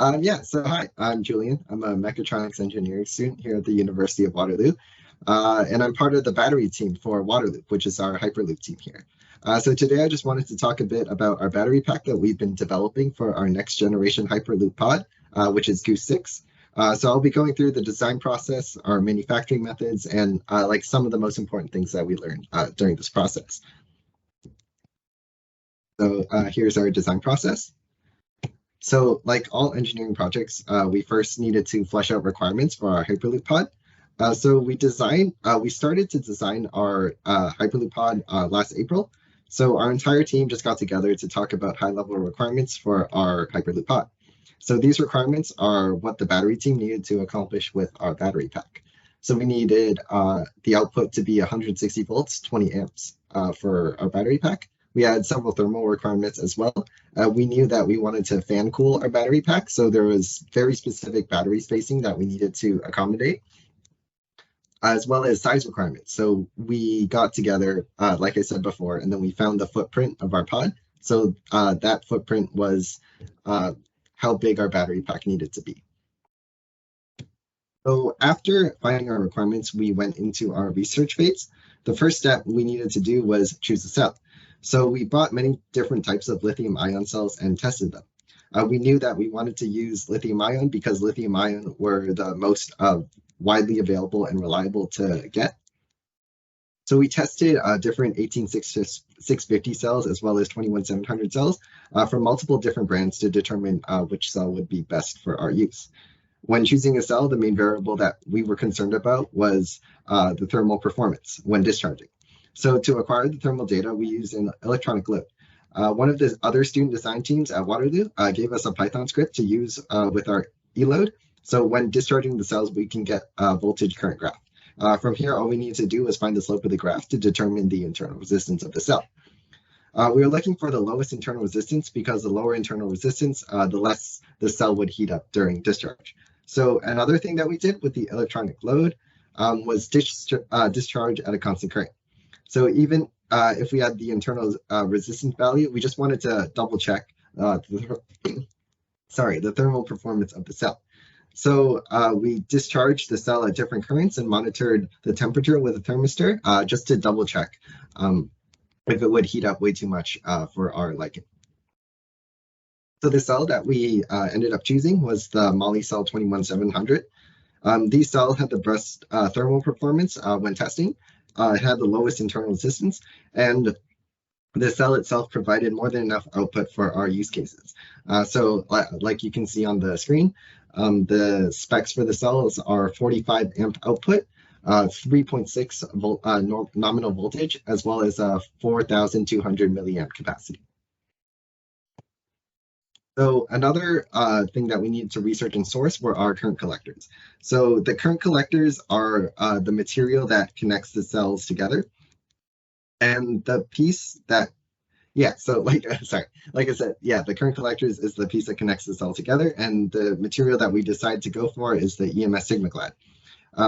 Yeah, so hi, I'm Julian. I'm a mechatronics engineering student here at the University of Waterloo, and I'm part of the battery team for Waterloop, which is our Hyperloop team here. So today I just wanted to talk a bit about our battery pack that we've been developing for our next generation Hyperloop pod, which is Goose 6. So I'll be going through the design process, our manufacturing methods, and like some of the most important things that we learned during this process. So here's our design process. So, like all engineering projects, we first needed to flesh out requirements for our Hyperloop pod. We started to design our Hyperloop pod last April. So our entire team just got together to talk about high-level requirements for our Hyperloop pod. So these requirements are what the battery team needed to accomplish with our battery pack. So we needed the output to be 160 volts, 20 amps for our battery pack. We had several thermal requirements as well. We knew that we wanted to fan cool our battery pack, so there was very specific battery spacing that we needed to accommodate, as well as size requirements. So we got together, like I said before, and then we found the footprint of our pod. So that footprint was how big our battery pack needed to be. So after finding our requirements, we went into our research phase. The first step we needed to do was choose a cell. So we bought many different types of lithium ion cells and tested them. We knew that we wanted to use lithium ion because lithium ion were the most widely available and reliable to get. So we tested different 18650 cells as well as 21700 cells from multiple different brands to determine which cell would be best for our use. When choosing a cell, the main variable that we were concerned about was the thermal performance when discharging. So to acquire the thermal data, we used an electronic load. One of the other student design teams at Waterloo gave us a Python script to use with our eLoad. So when discharging the cells, we can get a voltage current graph. From here, all we need to do is find the slope of the graph to determine the internal resistance of the cell. We were looking for the lowest internal resistance because the lower internal resistance, the less the cell would heat up during discharge. So another thing that we did with the electronic load was discharge at a constant current. So even if we had the internal resistance value, we just wanted to double check the thermal performance of the cell. So we discharged the cell at different currents and monitored the temperature with a thermistor just to double check if it would heat up way too much for our liking. So the cell that we ended up choosing was the Moly cell 21700. These cells had the best thermal performance when testing. It had the lowest internal resistance, and the cell itself provided more than enough output for our use cases. So like you can see on the screen, the specs for the cells are 45 amp output, 3.6 volt nominal voltage, as well as 4,200 milliamp capacity. So another thing that we needed to research and source were our current collectors. So the current collectors are the material that connects the cells together. And the piece that, like I said, the current collectors is the piece that connects the cell together. And the material that we decided to go for is the EMS SigmaClad.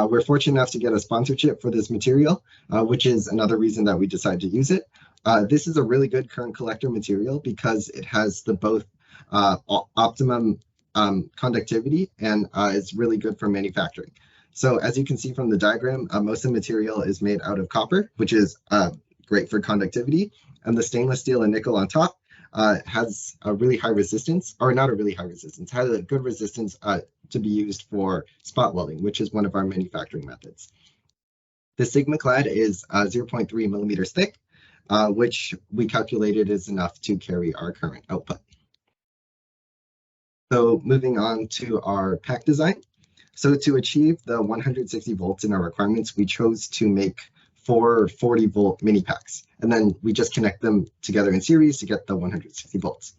We're fortunate enough to get a sponsorship for this material, which is another reason that we decided to use it. This is a really good current collector material because it has the both optimum conductivity and it's really good for manufacturing. So as you can see from the diagram, most of the material is made out of copper, which is great for conductivity, and the stainless steel and nickel on top has a really high resistance, or not a really high resistance, has a good resistance to be used for spot welding, which is one of our manufacturing methods. The SigmaClad is 0.3 millimeters thick, which we calculated is enough to carry our current output. So moving on to our pack design. So to achieve the 160 volts in our requirements, we chose to make 4 40-volt mini packs, and then we just connect them together in series to get the 160 volts.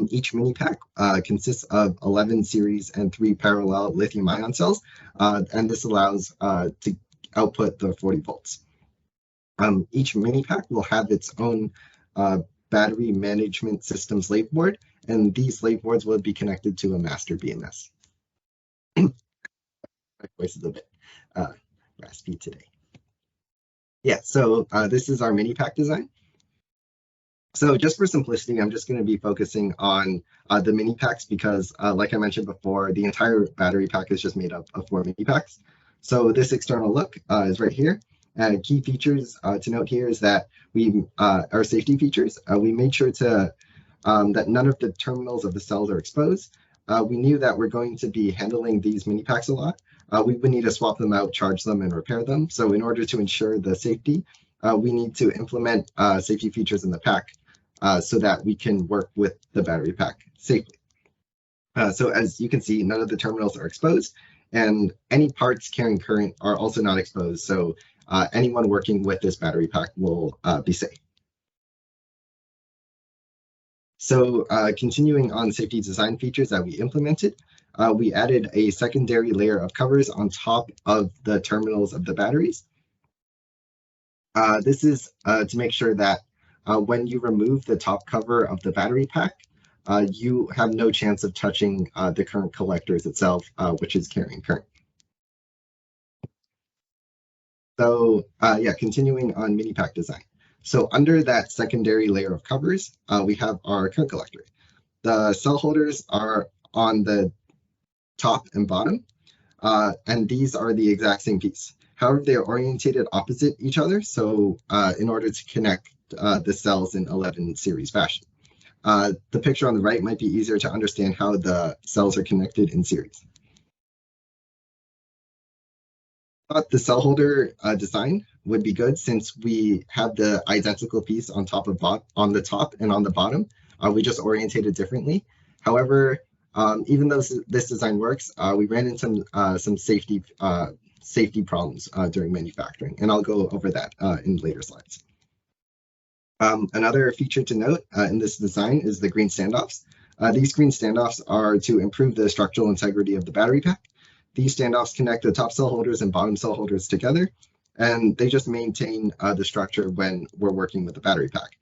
Each mini pack consists of 11 series and 3 parallel lithium ion cells, and this allows to output the 40 volts. Each mini pack will have its own battery management system slave board, and these slave boards will be connected to a master BMS. My voice is a bit raspy today. Yeah, so this is our mini pack design. So just for simplicity, I'm just going to be focusing on the mini packs because, like I mentioned before, the entire battery pack is just made up of 4 mini packs. So this external look is right here. Key features to note here is that our safety features. We made sure to that none of the terminals of the cells are exposed. We knew that we're going to be handling these mini packs a lot. We would need to swap them out, charge them, and repair them. So in order to ensure the safety, we need to implement safety features in the pack so that we can work with the battery pack safely. So as you can see, none of the terminals are exposed, and any parts carrying current are also not exposed. So anyone working with this battery pack will be safe. So continuing on safety design features that we implemented, we added a secondary layer of covers on top of the terminals of the batteries. This is to make sure that when you remove the top cover of the battery pack, you have no chance of touching the current collectors itself, which is carrying current. So yeah, continuing on mini pack design. So under that secondary layer of covers, we have our current collector. The cell holders are on the top and bottom, and these are the exact same piece. However, they are orientated opposite each other, so in order to connect the cells in 11 series fashion. The picture on the right might be easier to understand how the cells are connected in series. The cell holder design would be good since we have the identical piece on top of on the top and on the bottom. We just orientated differently. However, even though this design works, we ran into some safety problems during manufacturing, and I'll go over that in later slides. Another feature to note in this design is the green standoffs. These green standoffs are to improve the structural integrity of the battery pack. These standoffs connect the top cell holders and bottom cell holders together, and they just maintain the structure when we're working with the battery pack.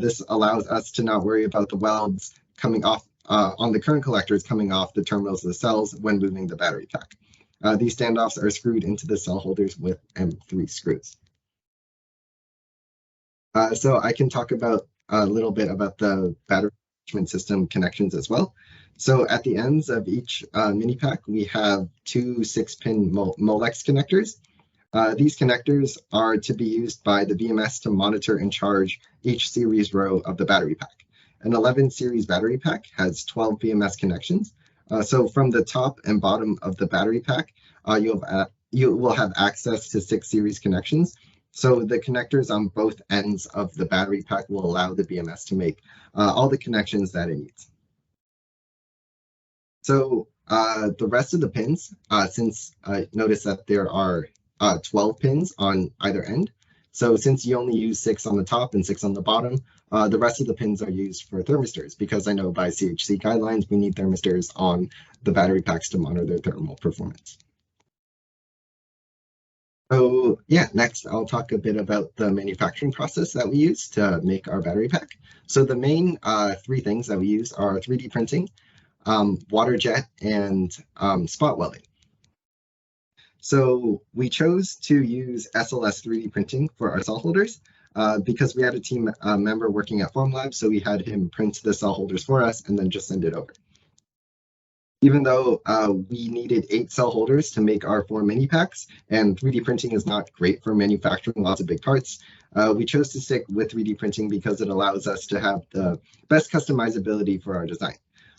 This allows us to not worry about the welds coming off on the current collectors coming off the terminals of the cells when moving the battery pack. These standoffs are screwed into the cell holders with M3 screws. So I can talk about a little bit about the battery management system connections as well. So at the ends of each mini pack, we have two 6-pin Molex connectors. These connectors are to be used by the BMS to monitor and charge each series row of the battery pack. An 11 series battery pack has 12 BMS connections. So from the top and bottom of the battery pack, you will have access to 6 series connections. So the connectors on both ends of the battery pack will allow the BMS to make all the connections that it needs. So the rest of the pins, since notice that there are 12 pins on either end. So since you only use 6 on the top and 6 on the bottom, the rest of the pins are used for thermistors because I know by CHC guidelines, we need thermistors on the battery packs to monitor their thermal performance. So yeah, next I'll talk a bit about the manufacturing process that we use to make our battery pack. So the main 3 things that we use are 3D printing, water jet, and spot welding. So we chose to use SLS 3D printing for our cell holders because we had a team member working at Formlab, so we had him print the cell holders for us and then just send it over. Even though we needed 8 cell holders to make our 4 mini packs, and 3D printing is not great for manufacturing lots of big parts, we chose to stick with 3D printing because it allows us to have the best customizability for our design.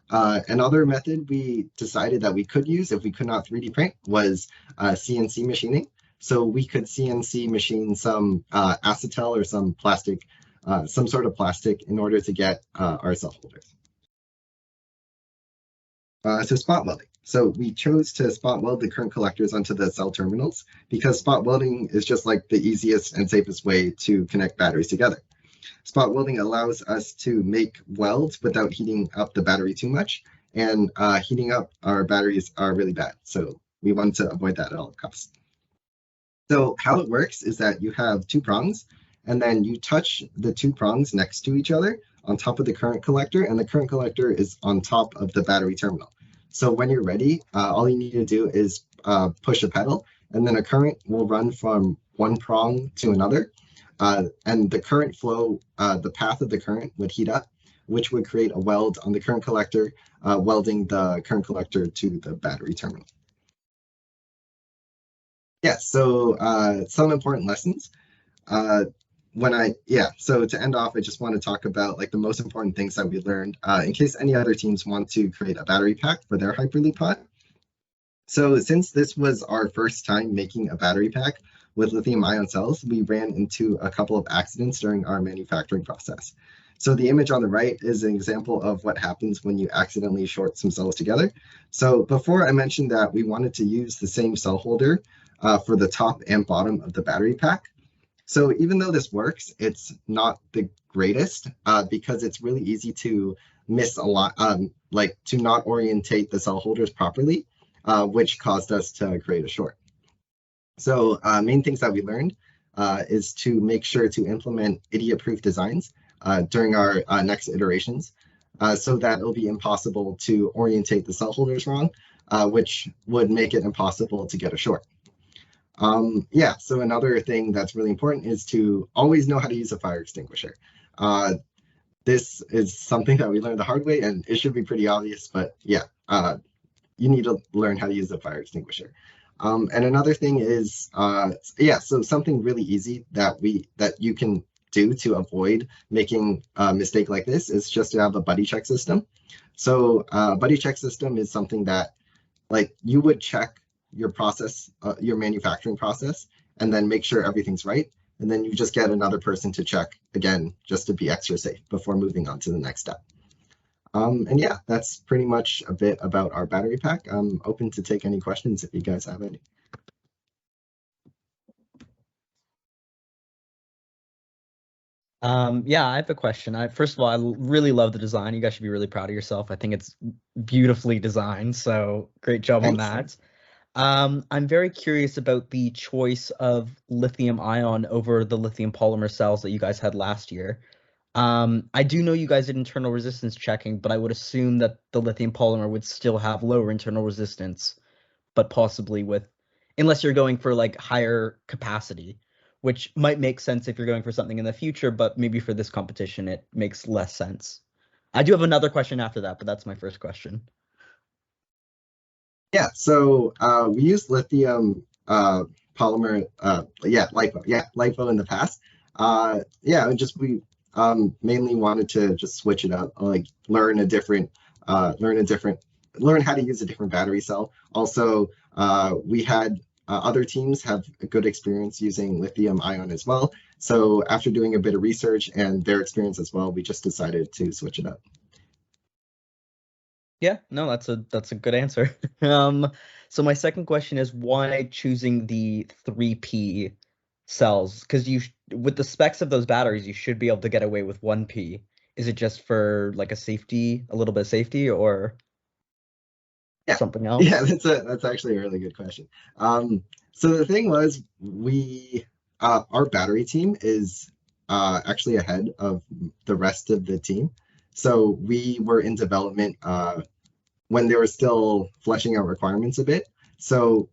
Another method we decided that we could use if we could not 3D print was CNC machining. So we could CNC machine some acetal or some plastic, some sort of plastic in order to get our cell holders. So spot welding. So we chose to spot weld the current collectors onto the cell terminals because spot welding is just like the easiest and safest way to connect batteries together. Spot welding allows us to make welds without heating up the battery too much, and heating up our batteries are really bad. So we want to avoid that at all costs. So how it works is that you have 2 prongs, and then you touch the 2 prongs next to each other on top of the current collector, and the current collector is on top of the battery terminal. So when you're ready, all you need to do is push a pedal, and then a current will run from one prong to another. And the current flow, the path of the current would heat up, which would create a weld on the current collector, welding the current collector to the battery terminal. Yeah, so some important lessons. So to end off, I just want to talk about like the most important things that we learned in case any other teams want to create a battery pack for their Hyperloop pod. So since this was our first time making a battery pack with lithium ion cells, we ran into a couple of accidents during our manufacturing process. So the image on the right is an example of what happens when you accidentally short some cells together. So before I mentioned that we wanted to use the same cell holder for the top and bottom of the battery pack. So even though this works, it's not the greatest because it's really easy to miss a lot, like to not orientate the cell holders properly, which caused us to create a short. So main things that we learned is to make sure to implement idiot-proof designs during our next iterations so that it'll be impossible to orientate the cell holders wrong, which would make it impossible to get a short. So another thing that's really important is to always know how to use a fire extinguisher. This is something that we learned the hard way, and it should be pretty obvious, but yeah, you need to learn how to use a fire extinguisher. And another thing is, so something really easy that you can do to avoid making a mistake like this is just to have a buddy check system. So buddy check system is something that like you would check your process, your manufacturing process, and then make sure everything's right. And then you just get another person to check again, just to be extra safe before moving on to the next step. And yeah, that's pretty much a bit about our battery pack. I'm open to take any questions if you guys have any. Yeah, I have a question. First of all, I really love the design. You guys should be really proud of yourself. I think it's beautifully designed, so great job on that. I'm very curious about the choice of lithium ion over the lithium polymer cells that you guys had last year. I do know you guys did internal resistance checking, but I would assume that the lithium polymer would still have lower internal resistance, but possibly unless you're going for like higher capacity, which might make sense if you're going for something in the future, but maybe for this competition, it makes less sense. I do have another question after that, but that's my first question. Yeah, so we used lithium polymer, LiPo in the past. We mainly wanted to just switch it up, like learn how to use a different battery cell. Also, we had other teams have a good experience using lithium ion as well. So after doing a bit of research and their experience as well, we just decided to switch it up. Yeah, no, that's a good answer. So my second question is why choosing the 3P cells? Because with the specs of those batteries, you should be able to get away with 1P. Is it just for like a little bit of safety, or something else? Yeah, that's actually a really good question. So the thing was, our battery team is actually ahead of the rest of the team. So we were in development when they were still fleshing out requirements a bit. So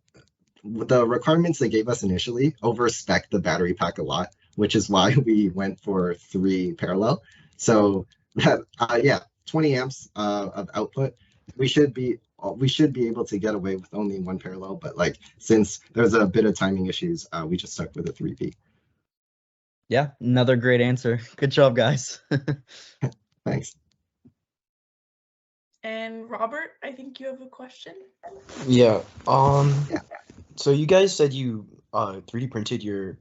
the requirements they gave us initially overspec the battery pack a lot, which is why we went for 3 parallel. So that 20 amps of output. We should be able to get away with only 1 parallel, but like since there's a bit of timing issues, we just stuck with a 3P. Yeah, another great answer. Good job, guys. Thanks. And Robert, I think you have a question. Yeah. So you guys said you 3D printed your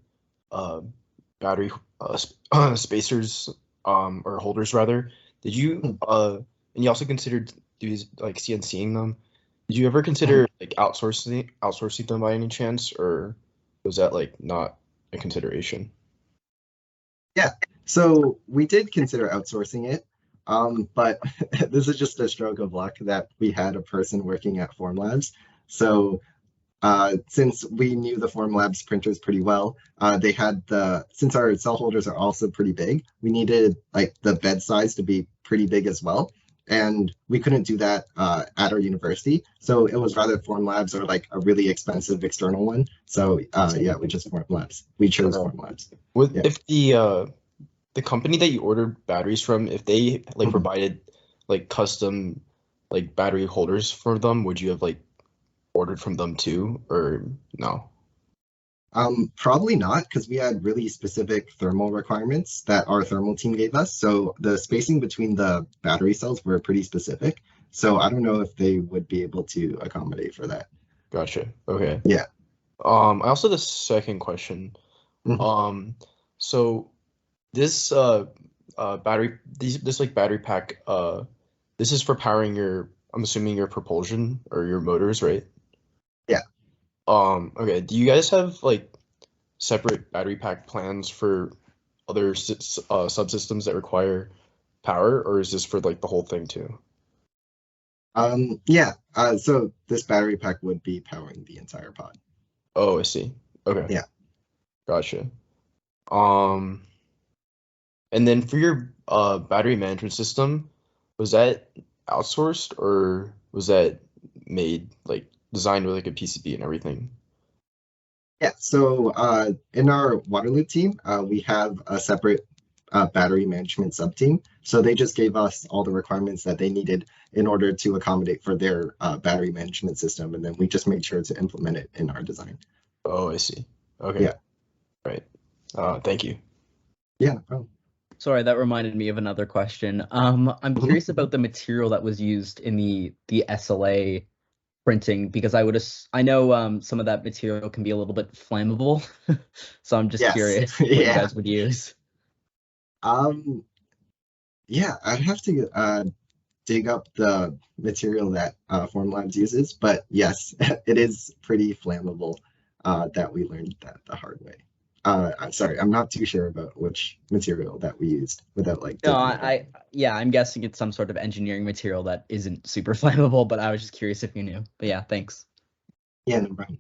battery spacers or holders rather. Did you and you also considered like CNCing them? Did you ever consider like outsourcing them by any chance, or was that like not a consideration? Yeah, so we did consider outsourcing it, but this is just a stroke of luck that we had a person working at Formlabs. So since we knew the Formlabs printers pretty well, since our cell holders are also pretty big, we needed like the bed size to be pretty big as well. and we couldn't do that at our university. So it was rather Formlabs or like a really expensive external one. So yeah, we just Formlabs. We chose Okay. Formlabs. With Yeah. if the company that you ordered batteries from, if they like Mhm. provided like custom like battery holders for them, would you have like ordered from them too, or no? Probably not, because we had really specific thermal requirements that our thermal team gave us. So the spacing between the battery cells were pretty specific. So I don't know if they would be able to accommodate for that. Gotcha. Okay. Yeah. I also had a second question. Mhm. So this battery this like battery pack this is for powering your, I'm assuming, your propulsion or your motors, right? Yeah. Okay. Do you guys have like separate battery pack plans for other subsystems that require power, or is this for like the whole thing too? Yeah. So this battery pack would be powering the entire pod. Oh, I see. Okay. Yeah. Gotcha. Um, and then for your battery management system, was that outsourced or was that made like designed with like a PCB and everything? Yeah. So in our Waterloop team, we have a separate battery management sub team. So they just gave us all the requirements that they needed in order to accommodate for their battery management system, and then we just made sure to implement it in our design. Oh, I see. Okay. Yeah. Right. Thank you. Yeah. No problem. Sorry, that reminded me of another question. I'm Mhm. curious about the material that was used in the SLA printing because I know some of that material can be a little bit flammable. So I'm just Yes. curious what you Yeah. guys would use. Um. Yeah. I'd have to dig up the material that Formlabs uses, but yes, it is pretty flammable. That we learned that the hard way. I'm sorry, I'm not too sure about which material that we used without like No, digging it up. yeah, I'm guessing it's some sort of engineering material that isn't super flammable, but I was just curious if you knew. But yeah, thanks. Yeah, no problem.